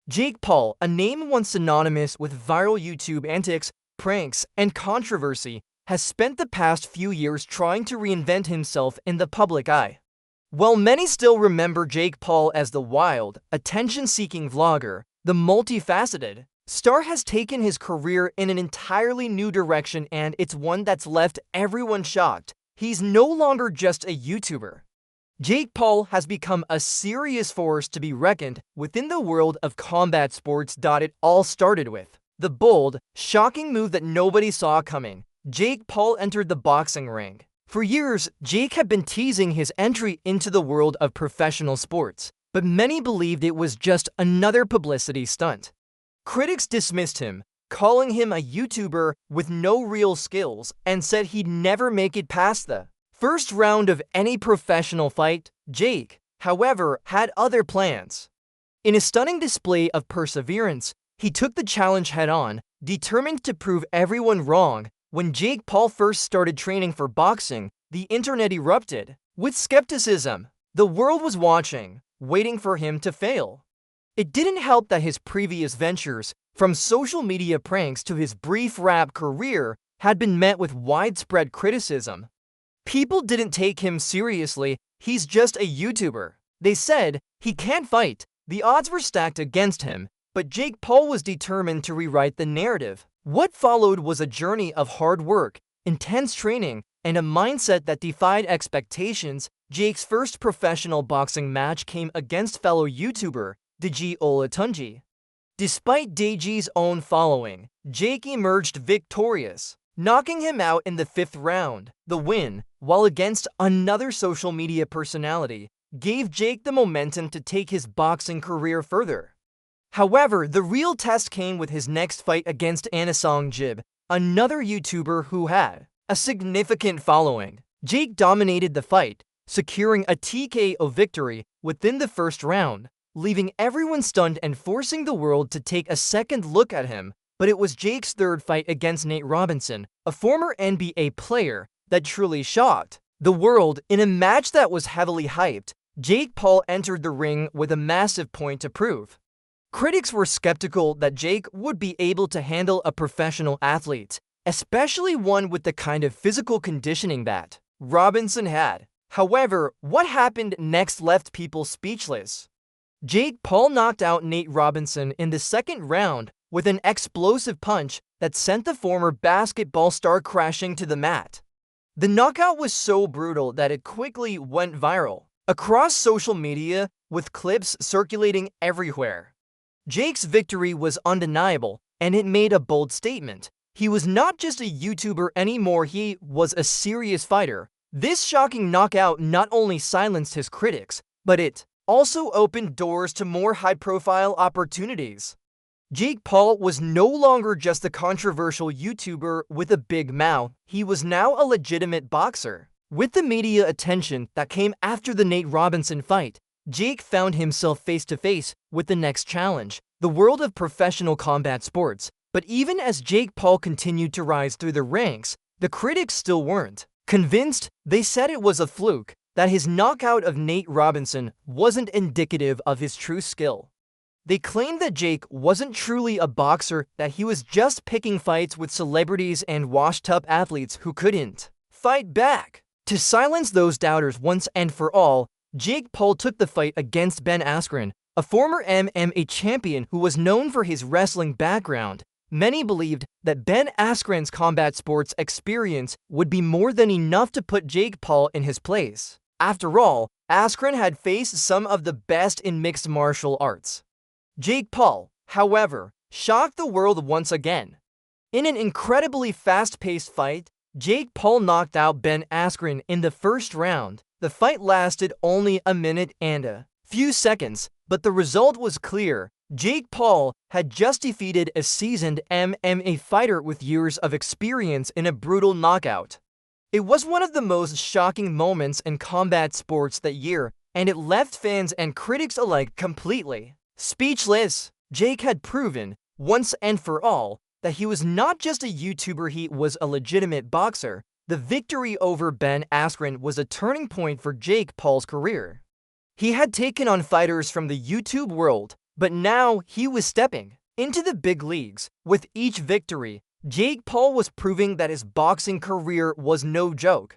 Jake Paul, a name once synonymous with viral YouTube antics, pranks, and controversy, has spent the past few years trying to reinvent himself in the public eye. While many still remember Jake Paul as the wild, attention-seeking vlogger, the multifaceted star has taken his career in an entirely new direction, and it's one that's left everyone shocked. He's no longer just a YouTuber. Jake Paul has become a serious force to be reckoned within the world of combat sports. It all started with the bold, shocking move that nobody saw coming. Jake Paul entered the boxing ring. For years, Jake had been teasing his entry into the world of professional sports, but many believed it was just another publicity stunt. Critics dismissed him, calling him a YouTuber with no real skills, and said he'd never make it past the first round of any professional fight. Jake, however, had other plans. In a stunning display of perseverance, he took the challenge head-on, determined to prove everyone wrong. When Jake Paul first started training for boxing, the internet erupted with skepticism. The world was watching, waiting for him to fail. It didn't help that his previous ventures, from social media pranks to his brief rap career, had been met with widespread criticism. People didn't take him seriously. He's just a YouTuber. They said he can't fight. The odds were stacked against him, but Jake Paul was determined to rewrite the narrative. What followed was a journey of hard work, intense training, and a mindset that defied expectations. Jake's first professional boxing match came against fellow YouTuber Deji Olatunji. Despite Deji's own following, Jake emerged victorious, knocking him out in the 5th round. The win, while against another social media personality, gave Jake the momentum to take his boxing career further. However, the real test came with his next fight against Anasong Jib, another YouTuber who had a significant following. Jake dominated the fight, securing a TKO victory within the 1st round, leaving everyone stunned and forcing the world to take a second look at him. But it was Jake's 3rd fight against Nate Robinson, a former NBA player, that truly shocked the world. In a match that was heavily hyped, Jake Paul entered the ring with a massive point to prove. Critics were skeptical that Jake would be able to handle a professional athlete, especially one with the kind of physical conditioning that Robinson had. However, what happened next left people speechless. Jake Paul knocked out Nate Robinson in the 2nd round with an explosive punch that sent the former basketball star crashing to the mat. The knockout was so brutal that it quickly went viral across social media, with clips circulating everywhere. Jake's victory was undeniable, and it made a bold statement. He was not just a YouTuber anymore, he was a serious fighter. This shocking knockout not only silenced his critics, but it also opened doors to more high-profile opportunities. Jake Paul was no longer just a controversial YouTuber with a big mouth. He was now a legitimate boxer. With the media attention that came after the Nate Robinson fight, Jake found himself face-to-face with the next challenge, the world of professional combat sports. But even as Jake Paul continued to rise through the ranks, the critics still weren't convinced. They said it was a fluke, that his knockout of Nate Robinson wasn't indicative of his true skill. They claimed that Jake wasn't truly a boxer, that he was just picking fights with celebrities and washed-up athletes who couldn't fight back. To silence those doubters once and for all, Jake Paul took the fight against Ben Askren, a former MMA champion who was known for his wrestling background. Many believed that Ben Askren's combat sports experience would be more than enough to put Jake Paul in his place. After all, Askren had faced some of the best in mixed martial arts. Jake Paul, however, shocked the world once again. In an incredibly fast-paced fight, Jake Paul knocked out Ben Askren in the 1st round. The fight lasted only a minute and a few seconds, but the result was clear. Jake Paul had just defeated a seasoned MMA fighter with years of experience in a brutal knockout. It was one of the most shocking moments in combat sports that year, and it left fans and critics alike completely speechless. Jake had proven, once and for all, that he was not just a YouTuber, he was a legitimate boxer. The victory over Ben Askren was a turning point for Jake Paul's career. He had taken on fighters from the YouTube world, But now he was stepping into the big leagues. With each victory, Jake Paul was proving that his boxing career was no joke.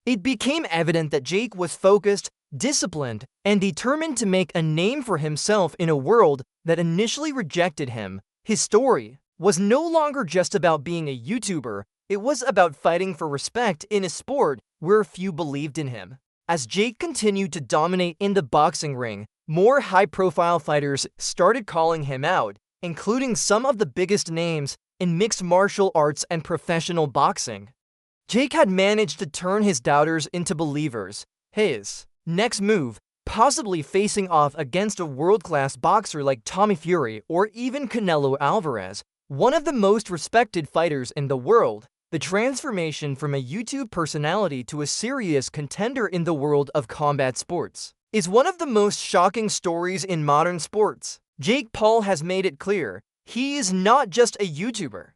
It became evident that Jake was focused, disciplined, and determined to make a name for himself in a world that initially rejected him. His story was no longer just about being a YouTuber, it was about fighting for respect in a sport where few believed in him. As Jake continued to dominate in the boxing ring, more high-profile fighters started calling him out, including some of the biggest names in mixed martial arts and professional boxing. Jake had managed to turn his doubters into believers. His next move, possibly facing off against a world-class boxer like Tommy Fury or even Canelo Alvarez, one of the most respected fighters in the world. The transformation from a YouTube personality to a serious contender in the world of combat sports is one of the most shocking stories in modern sports. Jake Paul has made it clear, he is not just a YouTuber.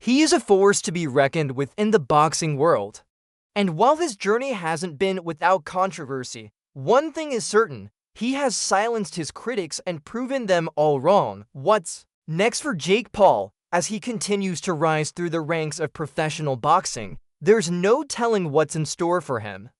He is a force to be reckoned with in the boxing world. And while his journey hasn't been without controversy, one thing is certain, he has silenced his critics and proven them all wrong. What's next for Jake Paul? As he continues to rise through the ranks of professional boxing, there's no telling what's in store for him.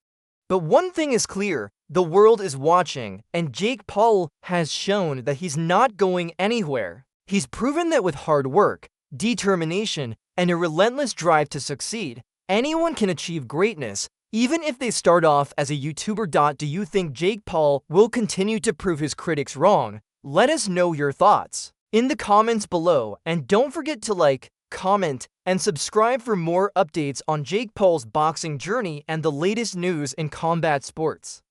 But one thing is clear, the world is watching, and Jake Paul has shown that he's not going anywhere. He's proven that with hard work, determination, and a relentless drive to succeed, anyone can achieve greatness, even if they start off as a YouTuber. Do you think Jake Paul will continue to prove his critics wrong? Let us know your thoughts in the comments below, and don't forget to like, comment, and subscribe for more updates on Jake Paul's boxing journey and the latest news in combat sports.